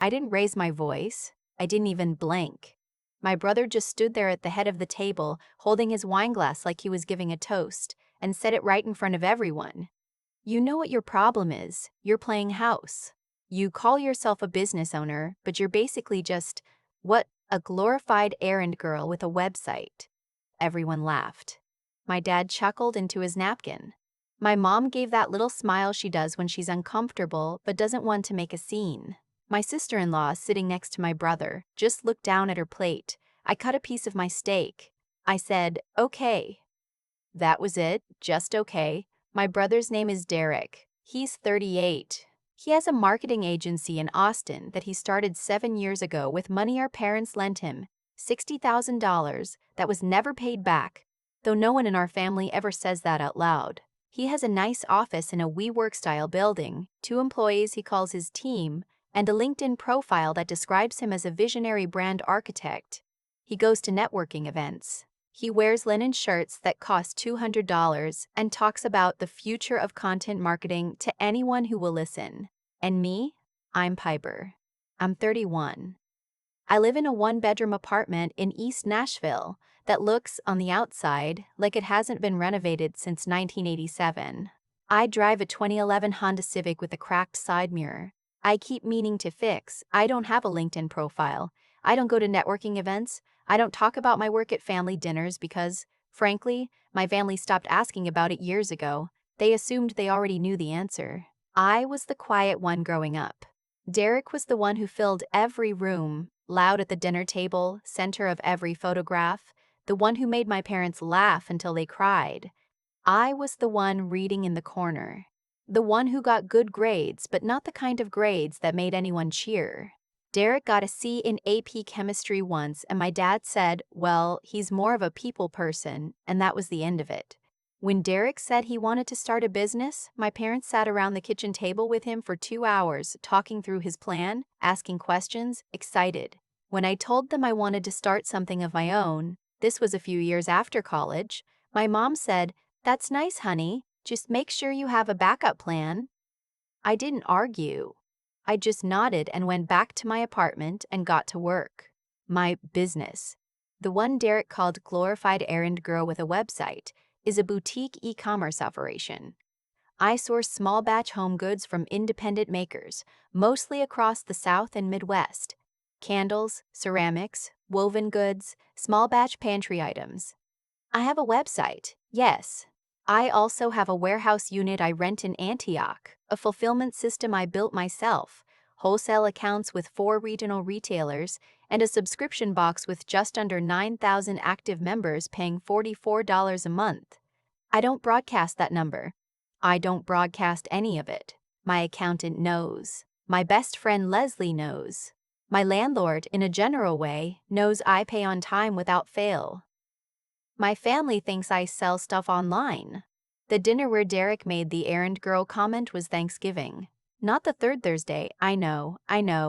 I didn't raise my voice. I didn't even blink. My brother just stood there at the head of the table, holding his wine glass like he was giving a toast, and said it right in front of everyone. You know what your problem is. You're playing house. You call yourself a business owner, but you're basically just, what, a glorified errand girl with a website. Everyone laughed. My dad chuckled into his napkin. My mom gave that little smile she does when she's uncomfortable but doesn't want to make a scene. My sister-in-law, sitting next to my brother, just looked down at her plate. I cut a piece of my steak. I said, "Okay." That was it, just okay. My brother's name is Derek. He's 38. He has a marketing agency in Austin that he started 7 years ago with money our parents lent him, $60,000, that was never paid back, though no one in our family ever says that out loud. He has a nice office in a WeWork-style building, 2 employees he calls his team, and a LinkedIn profile that describes him as a visionary brand architect. He goes to networking events. He wears linen shirts that cost $200 and talks about the future of content marketing to anyone who will listen. And me? I'm Piper. I'm 31. I live in a 1-bedroom apartment in East Nashville that looks, on the outside, like it hasn't been renovated since 1987. I drive a 2011 Honda Civic with a cracked side mirror. I keep meaning to fix. I don't have a LinkedIn profile. I don't go to networking events. I don't talk about my work at family dinners because, frankly, my family stopped asking about it years ago. They assumed they already knew the answer. I was the quiet one growing up. Derek was the one who filled every room, loud at the dinner table, center of every photograph, the one who made my parents laugh until they cried. I was the one reading in the corner. The one who got good grades, but not the kind of grades that made anyone cheer. Derek got a C in AP chemistry once, and my dad said, well, he's more of a people person, and that was the end of it. When Derek said he wanted to start a business, my parents sat around the kitchen table with him for 2 hours, talking through his plan, asking questions, excited. When I told them I wanted to start something of my own, this was a few years after college, my mom said, "That's nice, honey. Just make sure you have a backup plan." I didn't argue. I just nodded and went back to my apartment and got to work. My business, the one Derek called glorified errand girl with a website, is a boutique e-commerce operation. I source small batch home goods from independent makers, mostly across the South and Midwest. Candles, ceramics, woven goods, small batch pantry items. I have a website, yes. I also have a warehouse unit I rent in Antioch, a fulfillment system I built myself, wholesale accounts with 4 regional retailers, and a subscription box with just under 9,000 active members paying $44 a month. I don't broadcast that number. I don't broadcast any of it. My accountant knows. My best friend Leslie knows. My landlord, in a general way, knows I pay on time without fail. My family thinks I sell stuff online. The dinner where Derek made the errand girl comment was Thanksgiving. Not the 3rd Thursday, I know,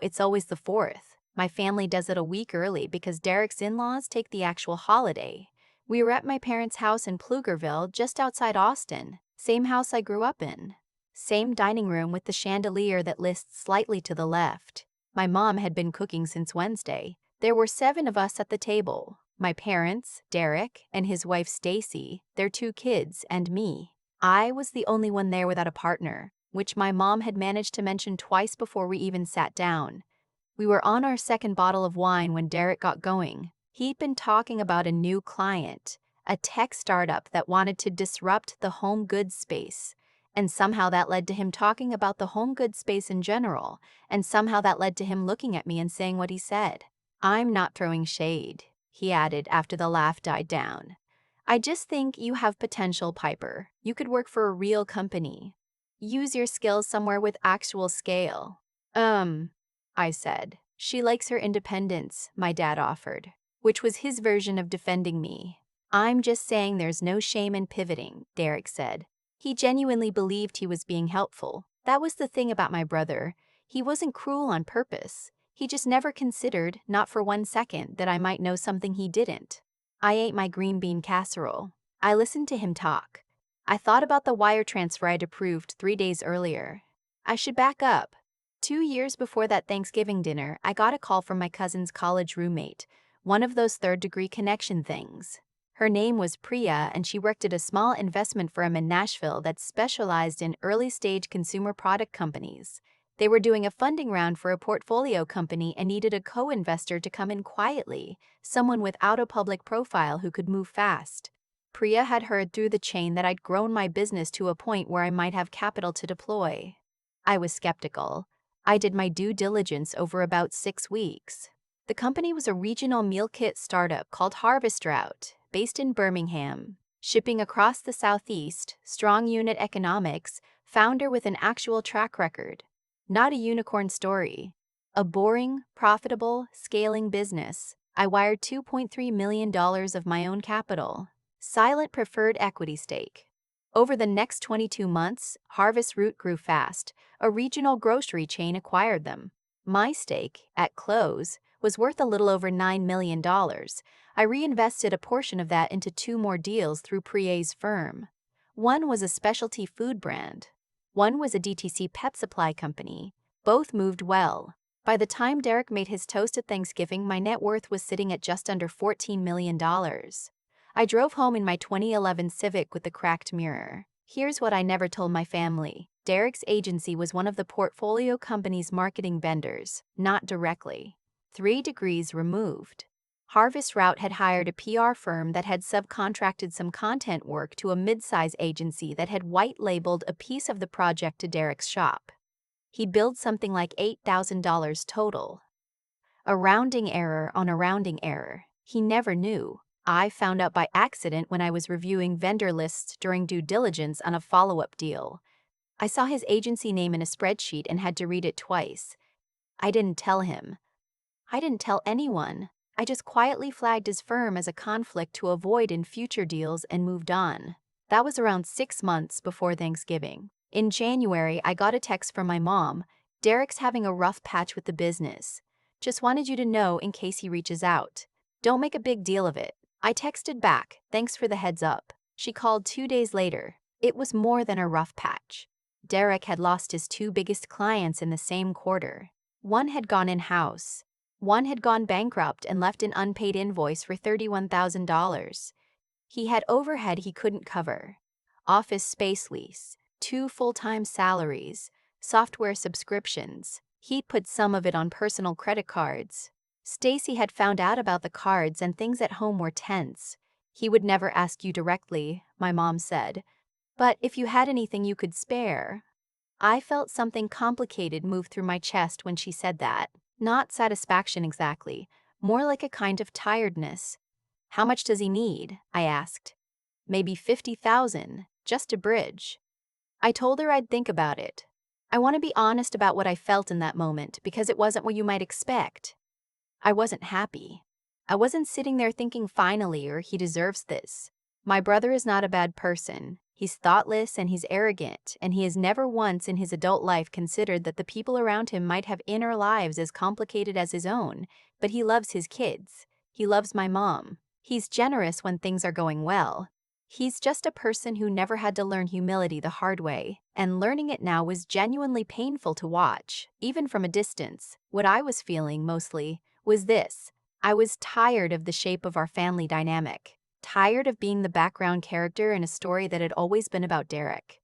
it's always the 4th. My family does it a week early because Derek's in-laws take the actual holiday. We were at my parents' house in Pflugerville, just outside Austin, same house I grew up in. Same dining room with the chandelier that lists slightly to the left. My mom had been cooking since Wednesday. There were 7 of us at the table. My parents, Derek, and his wife Stacy, their 2 kids, and me. I was the only one there without a partner, which my mom had managed to mention twice before we even sat down. We were on our 2nd bottle of wine when Derek got going. He'd been talking about a new client, a tech startup that wanted to disrupt the home goods space. And somehow that led to him talking about the home goods space in general, and somehow that led to him looking at me and saying what he said. "I'm not throwing shade," he added after the laugh died down. "I just think you have potential, Piper. You could work for a real company. Use your skills somewhere with actual scale." I said. "She likes her independence," my dad offered, which was his version of defending me. "I'm just saying there's no shame in pivoting," Derek said. He genuinely believed he was being helpful. That was the thing about my brother. He wasn't cruel on purpose. He just never considered, not for 1 second, that I might know something he didn't. I ate my green bean casserole. I listened to him talk. I thought about the wire transfer I'd approved 3 days earlier. I should back up. 2 years before that Thanksgiving dinner, I got a call from my cousin's college roommate, one of those third-degree connection things. Her name was Priya, and she worked at a small investment firm in Nashville that specialized in early-stage consumer product companies. They were doing a funding round for a portfolio company and needed a co-investor to come in quietly, someone without a public profile who could move fast. Priya had heard through the chain that I'd grown my business to a point where I might have capital to deploy. I was skeptical. I did my due diligence over about 6 weeks. The company was a regional meal kit startup called Harvest Route, based in Birmingham. Shipping across the Southeast, strong unit economics, founder with an actual track record. Not a unicorn story. A boring, profitable, scaling business. I wired $2.3 million of my own capital. Silent preferred equity stake. Over the next 22 months, Harvest Route grew fast. A regional grocery chain acquired them. My stake, at close, was worth a little over $9 million. I reinvested a portion of that into 2 more deals through Priya's firm. One was a specialty food brand. One was a DTC pet supply company. Both moved well. By the time Derek made his toast at Thanksgiving, my net worth was sitting at just under $14 million. I drove home in my 2011 Civic with the cracked mirror. Here's what I never told my family. Derek's agency was one of the portfolio company's marketing vendors, not directly. 3 degrees removed. Harvest Route had hired a PR firm that had subcontracted some content work to a mid-size agency that had white-labeled a piece of the project to Derek's shop. He billed something like $8,000 total. A rounding error on a rounding error. He never knew. I found out by accident when I was reviewing vendor lists during due diligence on a follow-up deal. I saw his agency name in a spreadsheet and had to read it twice. I didn't tell him. I didn't tell anyone. I just quietly flagged his firm as a conflict to avoid in future deals and moved on. That was around 6 months before Thanksgiving. In January, I got a text from my mom. Derek's having a rough patch with the business. Just wanted you to know in case he reaches out. Don't make a big deal of it. I texted back, thanks for the heads up. She called 2 days later. It was more than a rough patch. Derek had lost his 2 biggest clients in the same quarter. One had gone in-house. One had gone bankrupt and left an unpaid invoice for $31,000. He had overhead he couldn't cover. Office space lease, 2 full-time salaries, software subscriptions. He'd put some of it on personal credit cards. Stacy had found out about the cards and things at home were tense. He would never ask you directly, my mom said. But if you had anything you could spare. I felt something complicated move through my chest when she said that. Not satisfaction exactly, more like a kind of tiredness. How much does he need? I asked. Maybe 50,000, just a bridge. I told her I'd think about it. I want to be honest about what I felt in that moment because it wasn't what you might expect. I wasn't happy. I wasn't sitting there thinking finally or he deserves this. My brother is not a bad person. He's thoughtless and he's arrogant, and he has never once in his adult life considered that the people around him might have inner lives as complicated as his own, but he loves his kids. He loves my mom. He's generous when things are going well. He's just a person who never had to learn humility the hard way, and learning it now was genuinely painful to watch, even from a distance. What I was feeling, mostly, was this. I was tired of the shape of our family dynamic. Tired of being the background character in a story that had always been about Derek.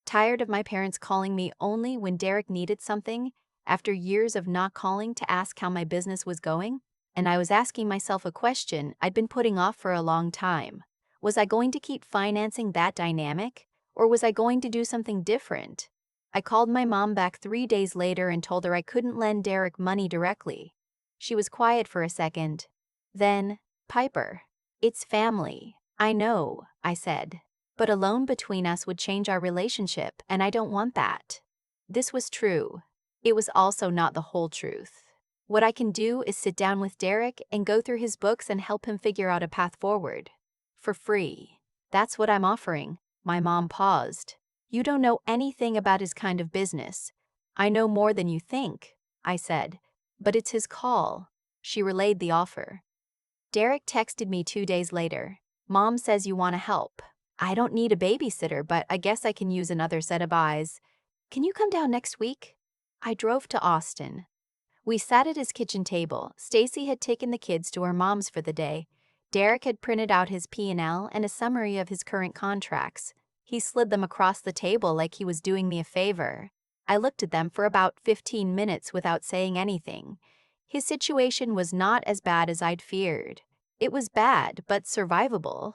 Tired of my parents calling me only when Derek needed something, after years of not calling to ask how my business was going. And I was asking myself a question I'd been putting off for a long time. Was I going to keep financing that dynamic, or was I going to do something different? I called my mom back 3 days later and told her I couldn't lend Derek money directly. She was quiet for a second. Then, Piper. It's family. I know, I said. But a loan between us would change our relationship, and I don't want that. This was true. It was also not the whole truth. What I can do is sit down with Derek and go through his books and help him figure out a path forward. For free. That's what I'm offering. My mom paused. You don't know anything about his kind of business. I know more than you think, I said. But it's his call. She relayed the offer. Derek texted me 2 days later. Mom says you want to help. I don't need a babysitter, but I guess I can use another set of eyes. Can you come down next week? I drove to Austin. We sat at his kitchen table. Stacy had taken the kids to her mom's for the day. Derek had printed out his P&L and a summary of his current contracts. He slid them across the table like he was doing me a favor. I looked at them for about 15 minutes without saying anything. His situation was not as bad as I'd feared. It was bad, but survivable.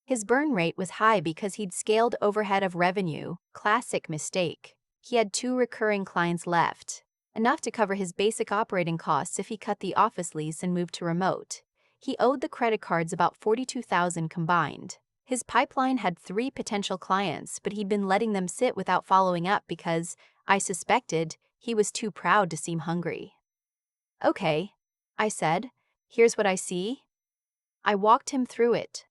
His burn rate was high because he'd scaled overhead of revenue, classic mistake. He had 2 recurring clients left, enough to cover his basic operating costs if he cut the office lease and moved to remote. He owed the credit cards about $42,000 combined. His pipeline had 3 potential clients, but he'd been letting them sit without following up because, I suspected, he was too proud to seem hungry. "Okay," I said. "Here's what I see." I walked him through it.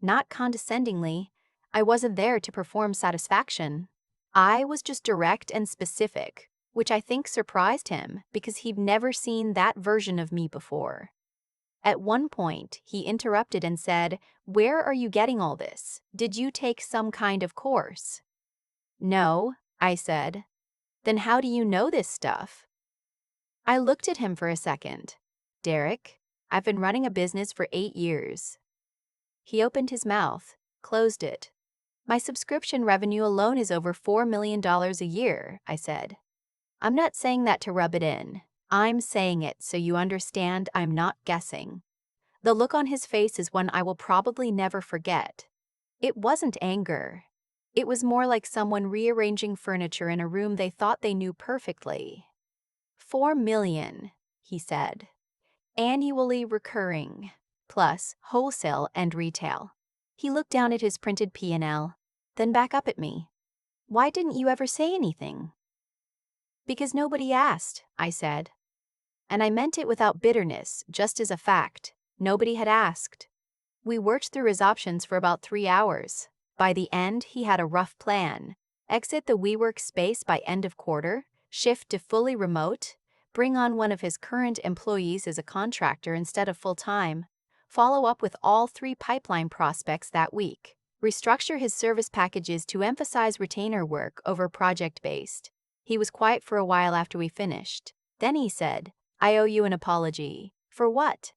Not condescendingly. I wasn't there to perform satisfaction. I was just direct and specific, which I think surprised him because he'd never seen that version of me before. At one point, he interrupted and said, "Where are you getting all this? Did you take some kind of course?" "No," I said. "Then how do you know this stuff?" I looked at him for a second. "Derek, I've been running a business for 8 years. He opened his mouth, closed it. "My subscription revenue alone is over $4 million a year," I said. "I'm not saying that to rub it in. I'm saying it so you understand I'm not guessing." The look on his face is one I will probably never forget. It wasn't anger. It was more like someone rearranging furniture in a room they thought they knew perfectly. "4 million," he said. "Annually recurring, plus wholesale and retail." He looked down at his printed P&L, then back up at me. "Why didn't you ever say anything?" "Because nobody asked," I said. And I meant it without bitterness, just as a fact. Nobody had asked. We worked through his options for about 3 hours. By the end, he had a rough plan. Exit the WeWork space by end of quarter, shift to fully remote, bring on one of his current employees as a contractor instead of full-time, follow up with all 3 pipeline prospects that week, restructure his service packages to emphasize retainer work over project-based. He was quiet for a while after we finished. Then he said, "I owe you an apology." "For what?"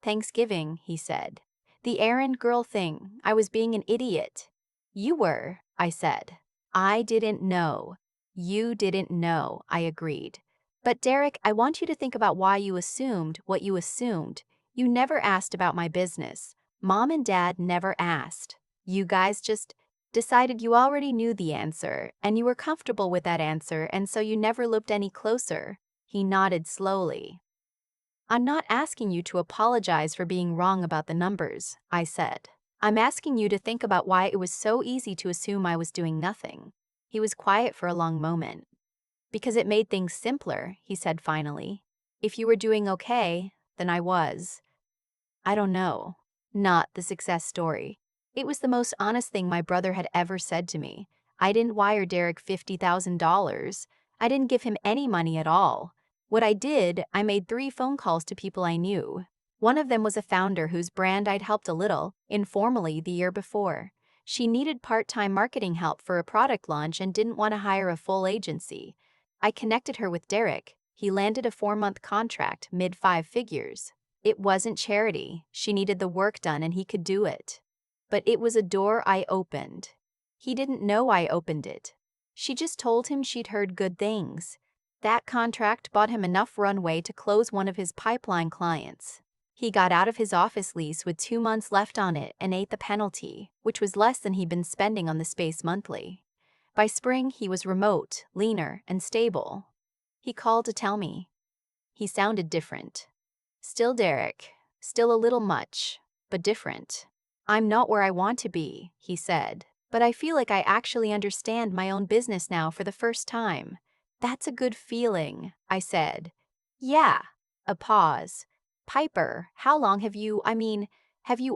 "Thanksgiving," he said. "The errand girl thing. I was being an idiot." "You were," I said. "I didn't know." "You didn't know," I agreed. "But Derek, I want you to think about why you assumed what you assumed. You never asked about my business. Mom and Dad never asked. You guys just decided you already knew the answer, and you were comfortable with that answer, and so you never looked any closer." He nodded slowly. "I'm not asking you to apologize for being wrong about the numbers," I said. "I'm asking you to think about why it was so easy to assume I was doing nothing." He was quiet for a long moment. "Because it made things simpler," he said finally. "If you were doing okay, then I was. I don't know. Not the success story." It was the most honest thing my brother had ever said to me. I didn't wire Derek $50,000. I didn't give him any money at all. What I did, I made 3 phone calls to people I knew. One of them was a founder whose brand I'd helped a little, informally, the year before. She needed part-time marketing help for a product launch and didn't want to hire a full agency. I connected her with Derek. He landed a 4-month contract, mid-5 figures. It wasn't charity. She needed the work done and he could do it. But it was a door I opened. He didn't know I opened it. She just told him she'd heard good things. That contract bought him enough runway to close one of his pipeline clients. He got out of his office lease with 2 months left on it and ate the penalty, which was less than he'd been spending on the space monthly. By spring, he was remote, leaner, and stable. He called to tell me. He sounded different. Still Derek, still a little much, but different. "I'm not where I want to be," he said, "but I feel like I actually understand my own business now for the first time." "That's a good feeling," I said. "Yeah." A pause. "Piper, how long have you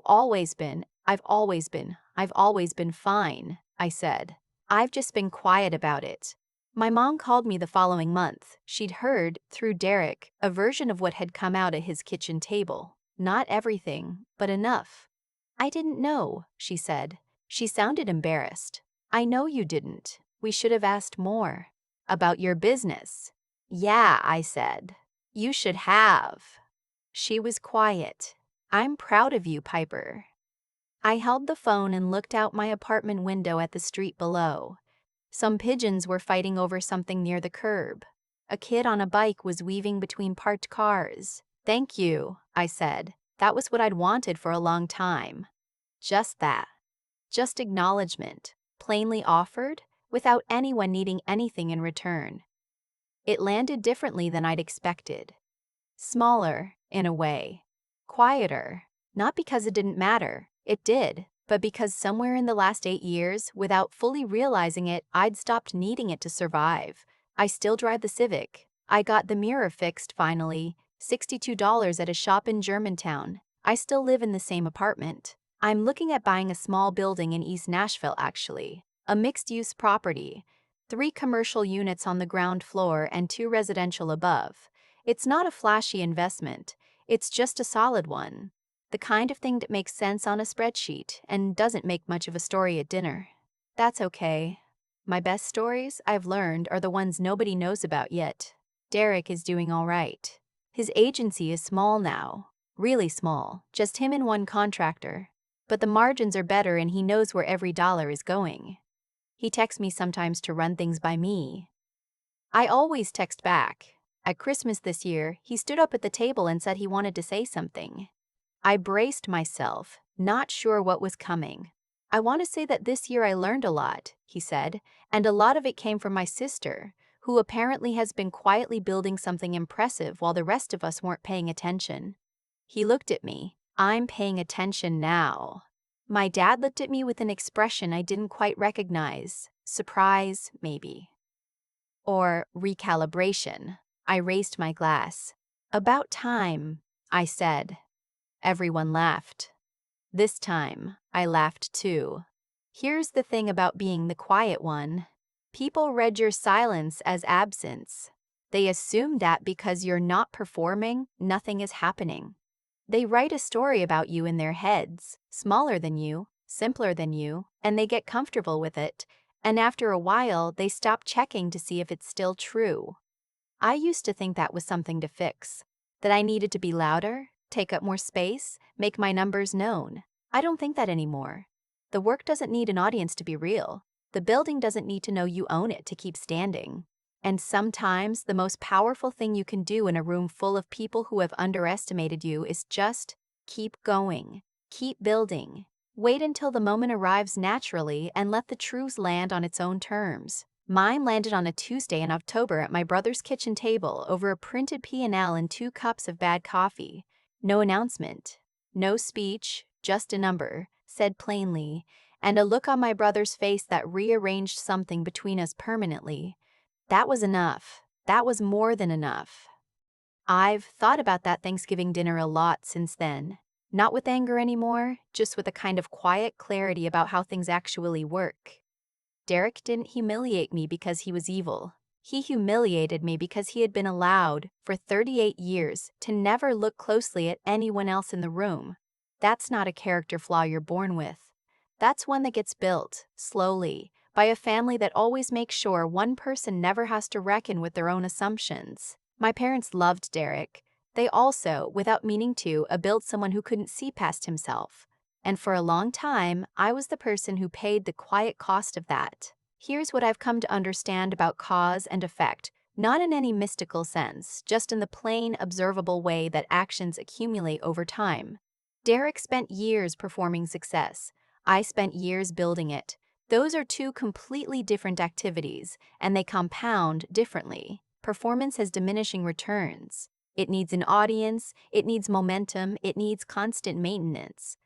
always been?" I've always been fine," I said. "I've just been quiet about it." My mom called me the following month. She'd heard, through Derek, a version of what had come out at his kitchen table. Not everything, but enough. "I didn't know," she said. She sounded embarrassed. "I know you didn't. We should have asked more." "About your business." Yeah, I said. You should have. She was quiet. I'm proud of you, Piper. I held the phone and looked out my apartment window at the street below. Some pigeons were fighting over something near the curb. A kid on a bike was weaving between parked cars. Thank you, I said. That was what I'd wanted for a long time. Just that. Just acknowledgement, plainly offered, without anyone needing anything in return. It landed differently than I'd expected. Smaller, in a way. Quieter. Not because it didn't matter, it did, but because somewhere in the last 8 years, without fully realizing it, I'd stopped needing it to survive. I still drive the Civic. I got the mirror fixed finally, $62 at a shop in Germantown. I still live in the same apartment. I'm looking at buying a small building in East Nashville actually. A mixed-use property. 3 commercial units on the ground floor and 2 residential above. It's not a flashy investment, it's just a solid one. The kind of thing that makes sense on a spreadsheet and doesn't make much of a story at dinner. That's okay. My best stories, I've learned, are the ones nobody knows about yet. Derek is doing all right. His agency is small now. Really small, just him and one contractor. But the margins are better and he knows where every dollar is going. He texts me sometimes to run things by me. I always text back. At Christmas this year, he stood up at the table and said he wanted to say something. I braced myself, not sure what was coming. I want to say that this year I learned a lot, he said, and a lot of it came from my sister, who apparently has been quietly building something impressive while the rest of us weren't paying attention. He looked at me. I'm paying attention now. My dad looked at me with an expression I didn't quite recognize. Surprise, maybe. Or recalibration. I raised my glass. About time, I said. Everyone laughed. This time, I laughed too. Here's the thing about being the quiet one. People read your silence as absence. They assume that because you're not performing, nothing is happening. They write a story about you in their heads, smaller than you, simpler than you, and they get comfortable with it. And after a while, they stop checking to see if it's still true. I used to think that was something to fix, that I needed to be louder, take up more space, make my numbers known. I don't think that anymore. The work doesn't need an audience to be real. The building doesn't need to know you own it to keep standing. And sometimes the most powerful thing you can do in a room full of people who have underestimated you is just keep going, keep building. Wait until the moment arrives naturally and let the truth land on its own terms. Mine landed on a Tuesday in October at my brother's kitchen table over a printed P&L and 2 cups of bad coffee. No announcement, no speech, just a number, said plainly, and a look on my brother's face that rearranged something between us permanently. That was enough. That was more than enough. I've thought about that Thanksgiving dinner a lot since then. Not with anger anymore, just with a kind of quiet clarity about how things actually work. Derek didn't humiliate me because he was evil. He humiliated me because he had been allowed, for 38 years, to never look closely at anyone else in the room. That's not a character flaw you're born with. That's one that gets built, slowly, by a family that always makes sure one person never has to reckon with their own assumptions. My parents loved Derek. They also, without meaning to, built someone who couldn't see past himself. And for a long time, I was the person who paid the quiet cost of that. Here's what I've come to understand about cause and effect, not in any mystical sense, just in the plain, observable way that actions accumulate over time. Derek spent years performing success. I spent years building it. Those are 2 completely different activities, and they compound differently. Performance has diminishing returns. It needs an audience, it needs momentum, it needs constant maintenance.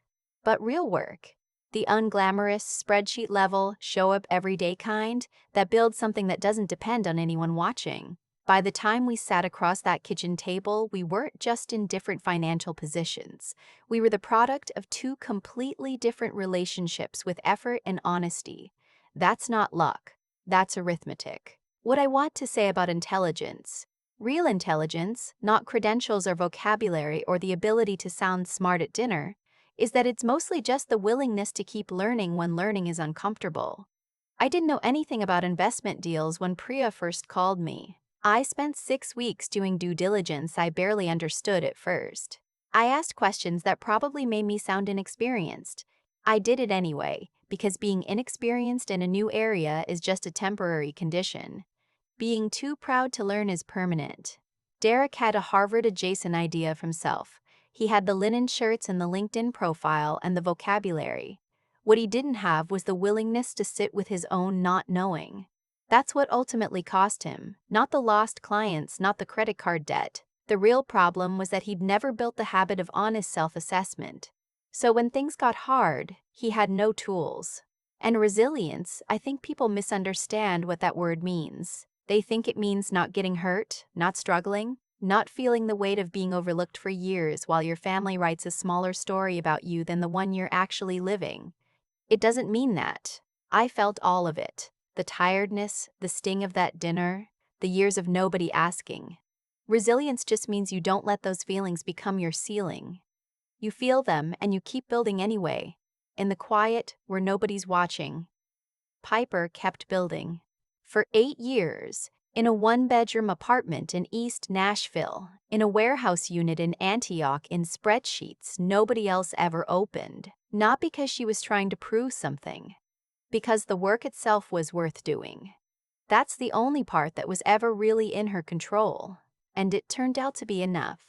But real work, the unglamorous, spreadsheet-level, show-up everyday kind, that builds something that doesn't depend on anyone watching. By the time we sat across that kitchen table, we weren't just in different financial positions. We were the product of 2 completely different relationships with effort and honesty. That's not luck. That's arithmetic. What I want to say about intelligence, real intelligence, not credentials or vocabulary or the ability to sound smart at dinner, is that it's mostly just the willingness to keep learning when learning is uncomfortable. I didn't know anything about investment deals when Priya first called me. I spent 6 weeks doing due diligence I barely understood at first. I asked questions that probably made me sound inexperienced. I did it anyway, because being inexperienced in a new area is just a temporary condition. Being too proud to learn is permanent. Derek had a Harvard-adjacent idea of himself. He had the linen shirts and the LinkedIn profile and the vocabulary. What he didn't have was the willingness to sit with his own not knowing. That's what ultimately cost him, not the lost clients, not the credit card debt. The real problem was that he'd never built the habit of honest self-assessment. So when things got hard, he had no tools. And resilience, I think people misunderstand what that word means. They think it means not getting hurt, not struggling, not feeling the weight of being overlooked for years while your family writes a smaller story about you than the one you're actually living. It doesn't mean that. I felt all of it. The tiredness, the sting of that dinner, the years of nobody asking. Resilience just means you don't let those feelings become your ceiling. You feel them and you keep building anyway. In the quiet, where nobody's watching. Piper kept building. For 8 years, in a one-bedroom apartment in East Nashville, in a warehouse unit in Antioch, in spreadsheets nobody else ever opened. Not because she was trying to prove something. Because the work itself was worth doing. That's the only part that was ever really in her control. And it turned out to be enough.